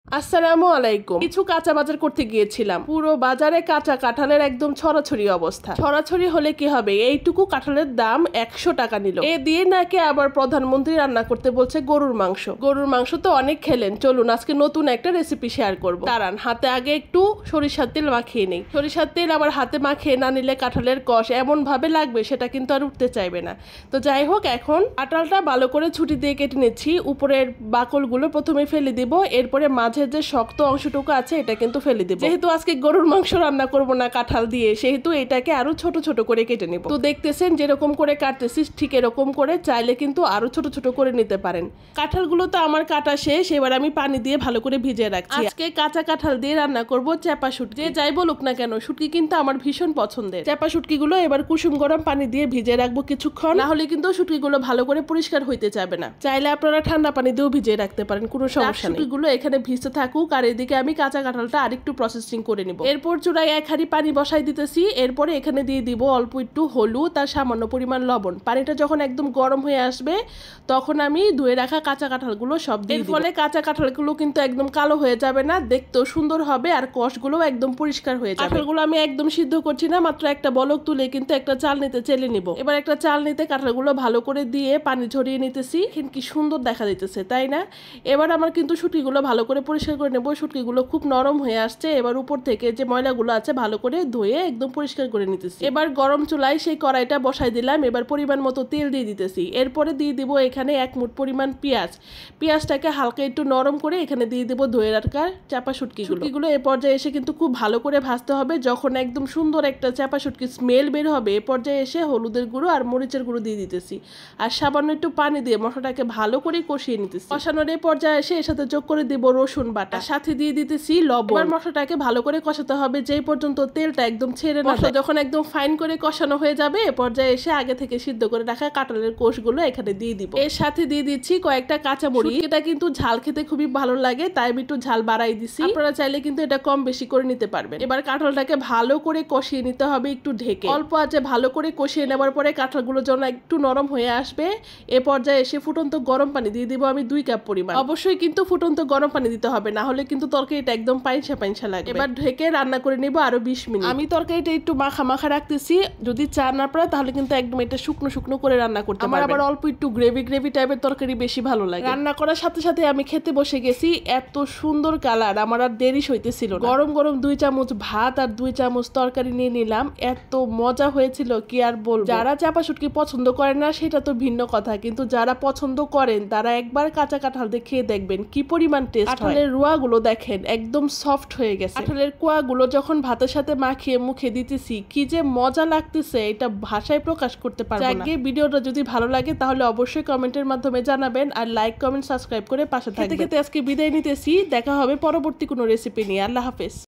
আসসালামু আলাইকুম। কিছু কাঁচা বাজার করতে গিয়েছিলাম। পুরো বাজারে কাঁচা কাঁঠালের একদম ছড়াছড়ি অবস্থা। ছড়াছড়ি হলে কি হবে, এইটুকু কাঁঠালের দাম 100 টাকা নিল। এ দিয়ে নাকি আবার প্রধানমন্ত্রী রান্না করতে বলছে গরুর মাংস। গরুর মাংস তো অনেক খেলেন, চলুন আজকে নতুন একটা রেসিপি শেয়ার করবো। দাঁড়ান, হাতে আগে একটু সরিষার তেল মাখিয়ে নেই। সরিষার তেল আবার হাতে মাখিয়ে না নিলে কাঁঠালের কষ এমন ভাবে লাগবে সেটা কিন্তু আর উঠতে চাইবে না। তো যাই হোক, এখন কাঁঠালটা ভালো করে ছুরি দিয়ে কেটে নিচ্ছি। উপরের বাকলগুলো প্রথমে ফেলে দিব, এরপরে মাঝে যে শক্ত অংশটুকু আছে এটা কিন্তু ফেলে দিব। যেহেতু আজকে গরুর মাংস রান্না করব না কাঁঠাল দিয়ে, সেহেতু এটাকে আরো ছোট ছোট করে কেটে নেব। তো দেখতেছেন যেরকম করে কাটতেছি ঠিক এরকম করে, চাইলে কিন্তু আরো ছোট ছোট করে নিতে পারেন। কাঁঠালগুলো তো আমার কাটা শেষ, এবার আমি পানি দিয়ে ভালো করে ভিজিয়ে রাখছি। আজকে কাঁচা কাঁঠাল দিয়ে রান্না করব চ্যাপা শুটকি। যে যাই বলুক না কেন, শুটকি কিন্তু আমার ভীষণ পছন্দের। চ্যাপা শুটকিগুলো এবার কুসুম গরম পানি দিয়ে ভিজিয়ে রাখবো কিছুক্ষণ, না হলে কিন্তু শুটকিগুলো ভালো করে পরিষ্কার হইতে যাবে না। চাইলে আপনারা ঠান্ডা পানি দিয়েও ভিজিয়ে রাখতে পারেন, কোনো সমস্যা নেই। শুটকিগুলো এখানে ভিজতে থাকুক, আর এদিকে আমি কাঁচা কাঁঠালটা আরেকটু প্রসেসিং করে নিব। এরপর চুলায় 1 হাঁড়ি পানি বসাই দিতেছি। এরপরে এখানে দিয়ে দিব অল্প একটু হলুদ আর সামান্য পরিমাণ লবণ। পানিটা যখন একদম গরম হয়ে আসবে তখন আমি ধুয়ে রাখা কাঁচা কাঁঠালগুলো সব দিয়ে দিব। এর ফলে কাঁচা কাঁঠালগুলো কিন্তু একদম কালো হয়ে যাবে না, দেখতেও সুন্দর হবে, আর কষগুলো একদম পরিষ্কার হয়ে যাবে। কাঁঠালগুলো আমি একদম সিদ্ধ করছি না, মাত্র একটা বলক তুলে কিন্তু একটা চালনিতে চেলে নিব। এবার একটা চালনিতে কাঁঠালগুলো ভালো করে দিয়ে পানি ঝরিয়ে নিতেছি। কি সুন্দর দেখা দিতেছে, তাই না? এবার আমার কিন্তু শুটকিগুলো ভালো করে পরিষ্কার করে নেব। শুটকিগুলো খুব নরম হয়ে আসছে। এবার উপর থেকে যে ময়লাগুলো আছে ভালো করে ধুয়ে একদম পরিষ্কার করে নিতেছি। এবার গরম চুলায় সেই কড়াইটা বসাই দিলাম। এবার পরিমাণ মতো তেল দিয়ে দিতেছি। এরপরে দিয়ে দিব এখানে 1 মুঠ পরিমাণ পেঁয়াজ। পেঁয়াজটাকে হালকা একটু নরম করে এখানে দিয়ে দিব ধুয়ে রাখা চাপা শুটকিগুলো। এ পর্যায়ে এসে কিন্তু খুব ভালো করে ভাজতে হবে। যখন একদম সুন্দর একটা চাপা শুটকি স্মেল বের হবে, এ পর্যায়ে এসে হলুদের গুঁড়ো আর মরিচের গুঁড়ো দিয়ে দিতেছি। আর সামান্য একটু পানি দিয়ে মশলাটাকে ভালো করে কষিয়ে নিতেছি। কষানোর এ পর্যায়ে এসে এর সাথে যোগ করে দিব রসুন বাটা, সাথে দিয়ে দিতেছি লবণ। এবার মশলাটাকে ভালো করে কষাতে হবে যেই পর্যন্ত তেলটা একদম ছেড়ে না যায়। যখন একদম ফাইন করে কষানো হয়ে যাবে, এ পর্যায়ে এসে আগে থেকে সিদ্ধ করে রাখা কাঁঠালের কোষগুলো এখানে দিয়ে দিব। এর সাথে দিয়ে দিচ্ছি কয়েকটা কাঁচামরিচ। এটা কিন্তু ঝাল খেতে খুবই ভালো লাগে, তাই আমি একটু ঝাল বাড়াই দিছি। আপনারা চাইলে কিন্তু এটা কম বেশি করে নিতে পারবেন। এবার কাঁঠালটাকে ভালো করে কষিয়ে নিতে হবে একটু ঢেকে। অল্প আঁচে ভালো করে কষিয়ে নেওয়ার পরে কাঁঠালগুলো যখন একটু নরম হয়ে আসবে, এ পর্যায়ে এসে ফুটন্ত গরম পানি দিয়ে দিব আমি 2 কাপ পরিমাণ। অবশ্যই কিন্তু ফুটন্ত গরম পানি দিতে হবে, না হলে কিন্তু তরকারিটা একদম পাইনসা পাইনসা লাগবে। এবার ঢেকে রান্না করে নেব আরো 20 মিনিট। আমি তরকারিটা একটু মাখা মাখা রাখতেছি। যদি চা না পারে তাহলে কিন্তু একদম এটা শুকনো শুকনো করে রান্না করতে পারবেন। আমার আবার অল্প একটু গ্রেভি গ্রেভি টাইপের তরকারি বেশি ভালো লাগে। রান্না করার সাথে সাথে আমি খেতে বসে গেছি। এত সুন্দর কালার, আমার আর দেরি হইতেছিল না। গরম গরম 2 চামচ ভাত আর 2 চামচ তরকারি নিয়ে নিলাম। এত মজা হয়েছিল কি আর বলবো। যারা চাপা শুটকি পছন্দ করেন না সেটা তো ভিন্ন কথা, কিন্তু যারা পছন্দ করেন তারা একবার কাঁচা কাঁঠাল দিয়ে খেয়ে দেখবেন কি পরিমাণ টেস্ট হয়। কাঁঠালের রুয়াগুলো দেখেন একদম সফট হয়ে গেছে। কাঁঠালের কোয়াগুলো যখন ভাতের সাথে মাখিয়ে মুখে দিতেছি, কি যে মজা লাগতেছে এটা ভাষায় প্রকাশ করতে পারবো না। ভিডিওটা যদি ভালো লাগে তাহলে অবশ্যই কমেন্টের মাধ্যমে জানাবেন, আর লাইক কমেন্ট সাবস্ক্রাইব করে পাশে থাকবেন। আজকে বিদায় নিতেছি, দেখা হবে পরবর্তী কোনো রেসিপি নিয়ে। আল্লাহ হাফেজ।